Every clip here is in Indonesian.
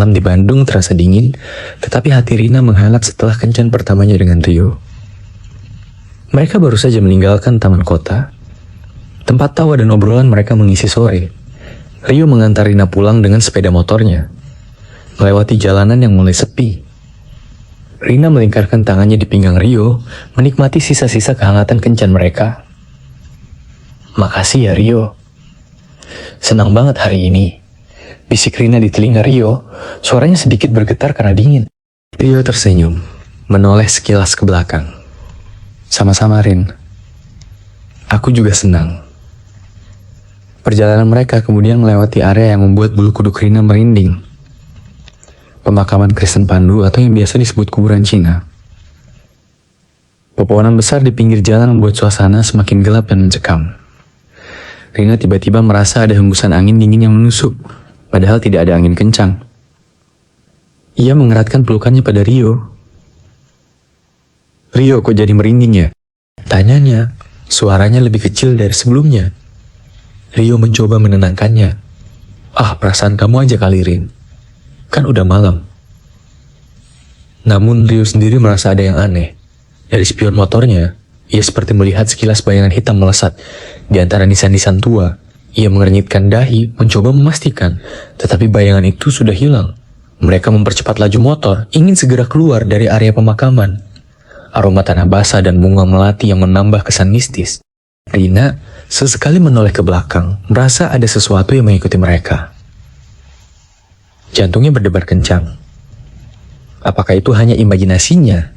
malam di Bandung terasa dingin, tetapi hati Rina menghangat setelah kencan pertamanya dengan Rio. Mereka baru saja meninggalkan taman kota. Tempat tawa dan obrolan mereka mengisi sore. Rio mengantar Rina pulang dengan sepeda motornya, melewati jalanan yang mulai sepi. Rina melingkarkan tangannya di pinggang Rio, menikmati sisa-sisa kehangatan kencan mereka. "Makasih ya Rio. Senang banget hari ini," bisik Rina di telinga Rio, suaranya sedikit bergetar karena dingin. Rio tersenyum, menoleh sekilas ke belakang. "Sama-sama Rin. Aku juga senang." Perjalanan mereka kemudian melewati area yang membuat bulu kuduk Rina merinding. Pemakaman Kristen Pandu atau yang biasa disebut kuburan Cina. Pepohonan besar di pinggir jalan membuat suasana semakin gelap dan mencekam. Rina tiba-tiba merasa ada hembusan angin dingin yang menusuk, padahal tidak ada angin kencang. Ia mengeratkan pelukannya pada Rio. "Rio, kok jadi merinding ya?" tanyanya. Suaranya lebih kecil dari sebelumnya. Rio mencoba menenangkannya. "Ah, perasaan kamu aja kali, Rin. Kan udah malam." Namun Rio sendiri merasa ada yang aneh. Dari spion motornya, ia seperti melihat sekilas bayangan hitam melesat di antara nisan-nisan tua. Ia mengernyitkan dahi, mencoba memastikan, tetapi bayangan itu sudah hilang. Mereka mempercepat laju motor, ingin segera keluar dari area pemakaman. Aroma tanah basah dan bunga melati yang menambah kesan mistis. Rina sesekali menoleh ke belakang, merasa ada sesuatu yang mengikuti mereka. Jantungnya berdebar kencang. Apakah itu hanya imajinasinya?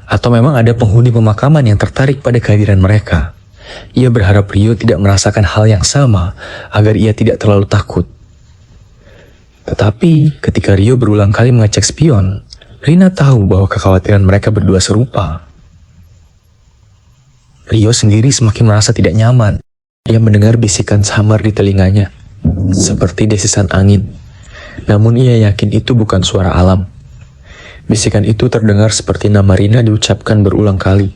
Atau memang ada penghuni pemakaman yang tertarik pada kehadiran mereka? Ia berharap Rio tidak merasakan hal yang sama, agar ia tidak terlalu takut. Tetapi, ketika Rio berulang kali mengecek spion, Rina tahu bahwa kekhawatiran mereka berdua serupa. Rio sendiri semakin merasa tidak nyaman. Ia mendengar bisikan samar di telinganya, seperti desisan angin. Namun ia yakin itu bukan suara alam. Bisikan itu terdengar seperti nama Rina diucapkan berulang kali,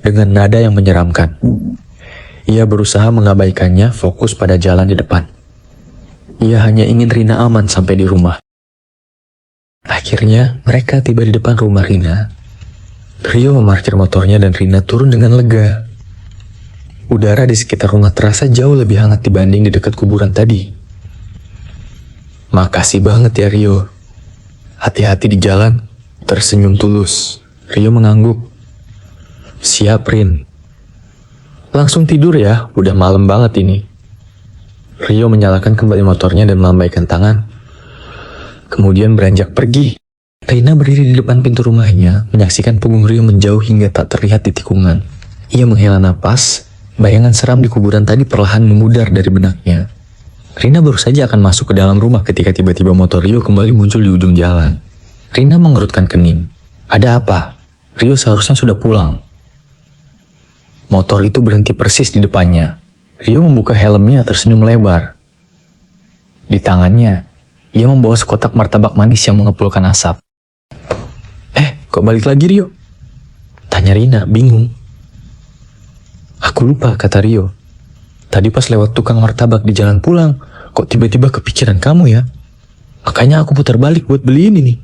dengan nada yang menyeramkan. Ia berusaha mengabaikannya, fokus pada jalan di depan. Ia hanya ingin Rina aman sampai di rumah. Akhirnya, mereka tiba di depan rumah Rina. Rio memarkir motornya dan Rina turun dengan lega. Udara di sekitar rumah terasa jauh lebih hangat dibanding di dekat kuburan tadi. "Makasih banget ya Rio. Hati-hati di jalan," tersenyum tulus. Rio mengangguk. "Siap Rin. Langsung tidur ya, udah malam banget ini." Rio menyalakan kembali motornya dan melambaikan tangan. Kemudian beranjak pergi. Rina berdiri di depan pintu rumahnya, menyaksikan punggung Rio menjauh hingga tak terlihat di tikungan. Ia menghela napas, bayangan seram di kuburan tadi perlahan memudar dari benaknya. Rina baru saja akan masuk ke dalam rumah ketika tiba-tiba motor Rio kembali muncul di ujung jalan. Rina mengerutkan kening. Ada apa? Rio seharusnya sudah pulang. Motor itu berhenti persis di depannya. Rio membuka helmnya tersenyum lebar. Di tangannya, ia membawa sekotak martabak manis yang mengepulkan asap. Kok balik lagi Rio? Tanya Rina, bingung. Aku lupa, kata Rio. Tadi pas lewat tukang martabak di jalan pulang, kok tiba-tiba kepikiran kamu ya? Makanya aku putar balik buat beli ini nih.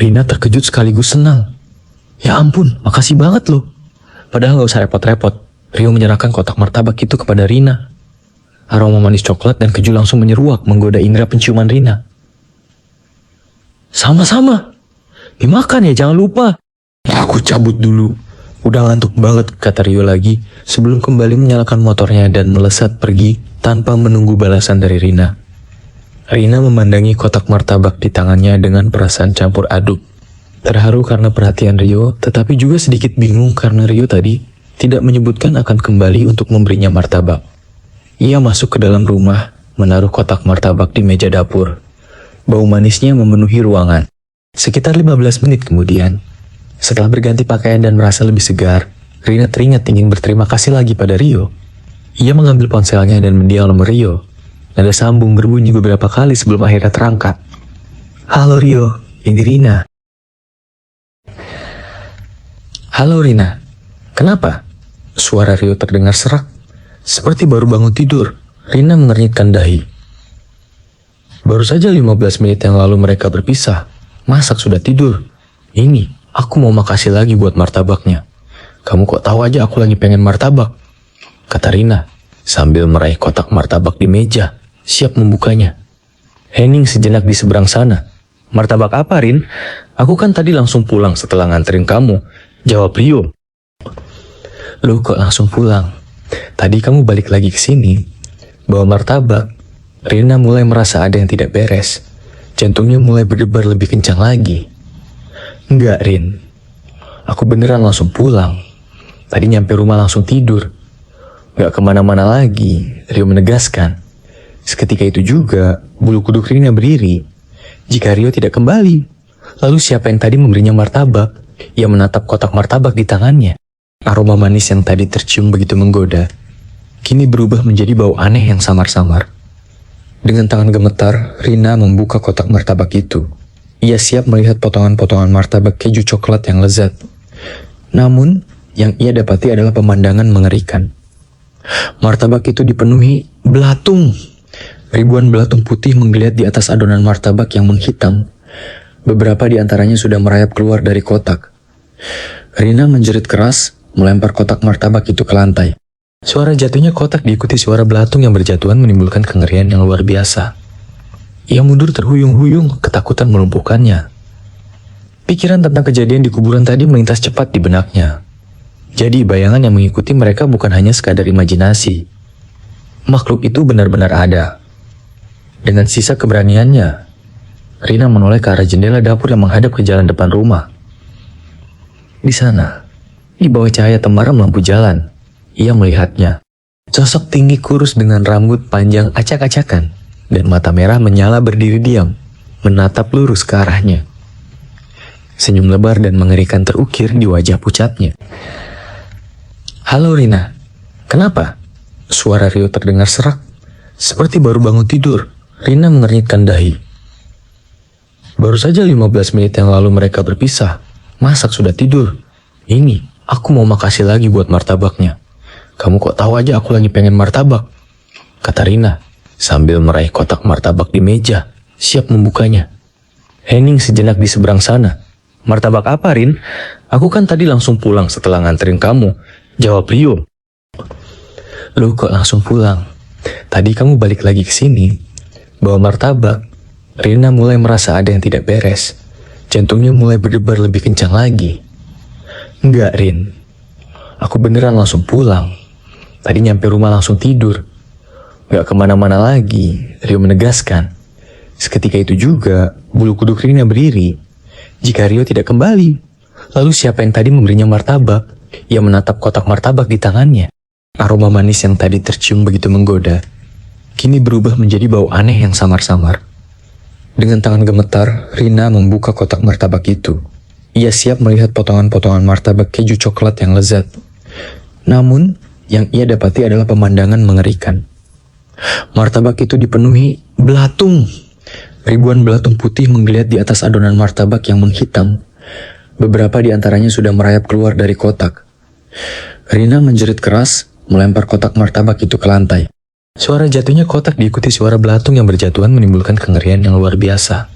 Rina terkejut sekaligus senang. Ya ampun, makasih banget loh. Padahal gak usah repot-repot. Rio menyerahkan kotak martabak itu kepada Rina. Aroma manis coklat dan keju langsung menyeruak menggoda indera penciuman Rina. Sama-sama. Dimakan ya, jangan lupa. Aku cabut dulu. Udah ngantuk banget, kata Rio lagi, sebelum kembali menyalakan motornya dan melesat pergi tanpa menunggu balasan dari Rina. Rina memandangi kotak martabak di tangannya dengan perasaan campur aduk. Terharu karena perhatian Rio, tetapi juga sedikit bingung karena Rio tadi tidak menyebutkan akan kembali untuk memberinya martabak. Ia masuk ke dalam rumah, menaruh kotak martabak di meja dapur. Bau manisnya memenuhi ruangan. Sekitar 15 menit kemudian, setelah berganti pakaian dan merasa lebih segar, Rina teringat ingin berterima kasih lagi pada Rio. Ia mengambil ponselnya dan mendial nomor Rio. Nada sambung berbunyi beberapa kali sebelum akhirnya terangkat. Halo Rio, ini Rina. Halo Rina, kenapa? Suara Rio terdengar serak, seperti baru bangun tidur. Rina mengernyitkan dahi. Baru saja 15 menit yang lalu mereka berpisah. Masak sudah tidur. Ini, aku mau makasih lagi buat martabaknya. Kamu kok tahu aja aku lagi pengen martabak? Kata Rina, sambil meraih kotak martabak di meja, siap membukanya. Henning sejenak di seberang sana. Martabak apa, Rin? Aku kan tadi langsung pulang setelah nganterin kamu. Jawab Rio. Lu kok langsung pulang? Tadi kamu balik lagi ke sini, bawa martabak. Rina mulai merasa ada yang tidak beres. Jantungnya mulai berdebar lebih kencang lagi. Enggak, Rin. Aku beneran langsung pulang. Tadi nyampe rumah langsung tidur. Gak kemana-mana lagi, Rio menegaskan. Seketika itu juga, bulu kuduk Rina berdiri. Jika Rio tidak kembali, lalu siapa yang tadi memberinya martabak? Ia menatap kotak martabak di tangannya. Aroma manis yang tadi tercium begitu menggoda, kini berubah menjadi bau aneh yang samar-samar. Dengan tangan gemetar, Rina membuka kotak martabak itu. Ia siap melihat potongan-potongan martabak keju coklat yang lezat. Namun, yang ia dapati adalah pemandangan mengerikan. Martabak itu dipenuhi belatung. Ribuan belatung putih menggeliat di atas adonan martabak yang menghitam. Beberapa di antaranya sudah merayap keluar dari kotak. Rina menjerit keras, melempar kotak martabak itu ke lantai. Suara jatuhnya kotak diikuti suara belatung yang berjatuhan menimbulkan kengerian yang luar biasa. Ia mundur terhuyung-huyung, ketakutan melumpuhkannya. Pikiran tentang kejadian di kuburan tadi melintas cepat di benaknya. Jadi bayangan yang mengikuti mereka bukan hanya sekadar imajinasi. Makhluk itu benar-benar ada. Dengan sisa keberaniannya, Rina menoleh ke arah jendela dapur yang menghadap ke jalan depan rumah. Di sana, di bawah cahaya temaram lampu jalan, ia melihatnya. Sosok tinggi kurus dengan rambut panjang acak-acakan dan mata merah menyala berdiri diam, menatap lurus ke arahnya. Senyum lebar dan mengerikan terukir di wajah pucatnya. Halo Rina, kenapa? Suara Rio terdengar serak, seperti baru bangun tidur. Rina mengernyitkan dahi. Baru saja 15 menit yang lalu mereka berpisah. Masak sudah tidur. Ini, aku mau makasih lagi buat martabaknya. Kamu kok tahu aja aku lagi pengen martabak? Kata Rina, sambil meraih kotak martabak di meja, siap membukanya. Henning sejenak di seberang sana. Martabak apa, Rin? Aku kan tadi langsung pulang setelah nganterin kamu. Jawab Rio. Lu kok langsung pulang? Tadi kamu balik lagi ke sini, bawa martabak. Rina mulai merasa ada yang tidak beres. Jantungnya mulai berdebar lebih kencang lagi. Enggak, Rin. Aku beneran langsung pulang. Tadi nyampe rumah langsung tidur. Gak kemana-mana lagi, Rio menegaskan. Seketika itu juga, bulu kuduk Rina berdiri. Jika Rio tidak kembali, lalu siapa yang tadi memberinya martabak? Ia menatap kotak martabak di tangannya. Aroma manis yang tadi tercium begitu menggoda, kini berubah menjadi bau aneh yang samar-samar. Dengan tangan gemetar, Rina membuka kotak martabak itu. Ia siap melihat potongan-potongan martabak keju coklat yang lezat. Namun, yang ia dapati adalah pemandangan mengerikan. Martabak itu dipenuhi belatung. Ribuan belatung putih menggeliat di atas adonan martabak yang menghitam. Beberapa di antaranya sudah merayap keluar dari kotak. Rina menjerit keras, melempar kotak martabak itu ke lantai. Suara jatuhnya kotak diikuti suara belatung yang berjatuhan menimbulkan kengerian yang luar biasa.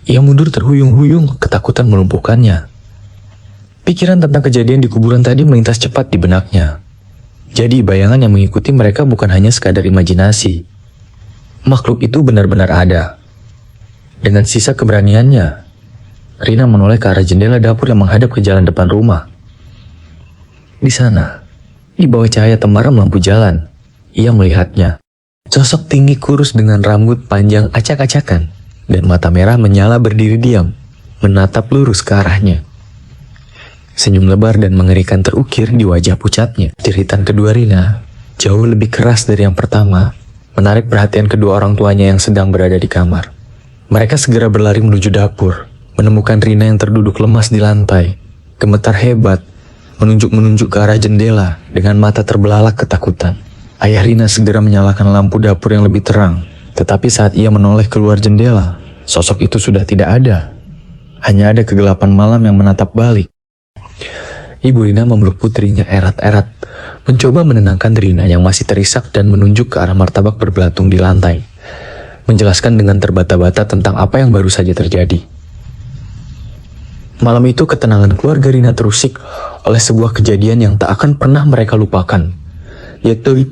Ia mundur terhuyung-huyung, ketakutan melumpuhkannya. Pikiran tentang kejadian di kuburan tadi melintas cepat di benaknya. Jadi bayangan yang mengikuti mereka bukan hanya sekadar imajinasi. Makhluk itu benar-benar ada. Dengan sisa keberaniannya, Rina menoleh ke arah jendela dapur yang menghadap ke jalan depan rumah. Di sana, di bawah cahaya temaram lampu jalan, ia melihatnya. Sosok tinggi kurus dengan rambut panjang acak-acakan dan mata merah menyala berdiri diam, menatap lurus ke arahnya. Senyum lebar dan mengerikan terukir di wajah pucatnya. Jeritan kedua Rina, jauh lebih keras dari yang pertama, menarik perhatian kedua orang tuanya yang sedang berada di kamar. Mereka segera berlari menuju dapur, menemukan Rina yang terduduk lemas di lantai, gemetar hebat, menunjuk-menunjuk ke arah jendela dengan mata terbelalak ketakutan. Ayah Rina segera menyalakan lampu dapur yang lebih terang, tetapi saat ia menoleh keluar jendela, sosok itu sudah tidak ada. Hanya ada kegelapan malam yang menatap balik. Ibu Rina memeluk putrinya erat-erat, mencoba menenangkan Rina yang masih terisak dan menunjuk ke arah martabak berbelatung di lantai. menjelaskan dengan terbata-bata tentang apa yang baru saja terjadi. Malam itu ketenangan keluarga Rina terusik oleh sebuah kejadian yang tak akan pernah mereka lupakan, yaitu